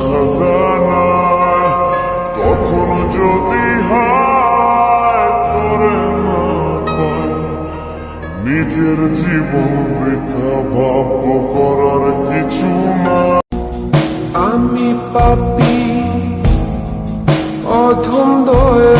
খাজানায়, তখন যদি হায় তোরে না পায়, নিজের জীবন বৃথা ভাব্য করার কিছু না। আমি পাপী অধম দয়া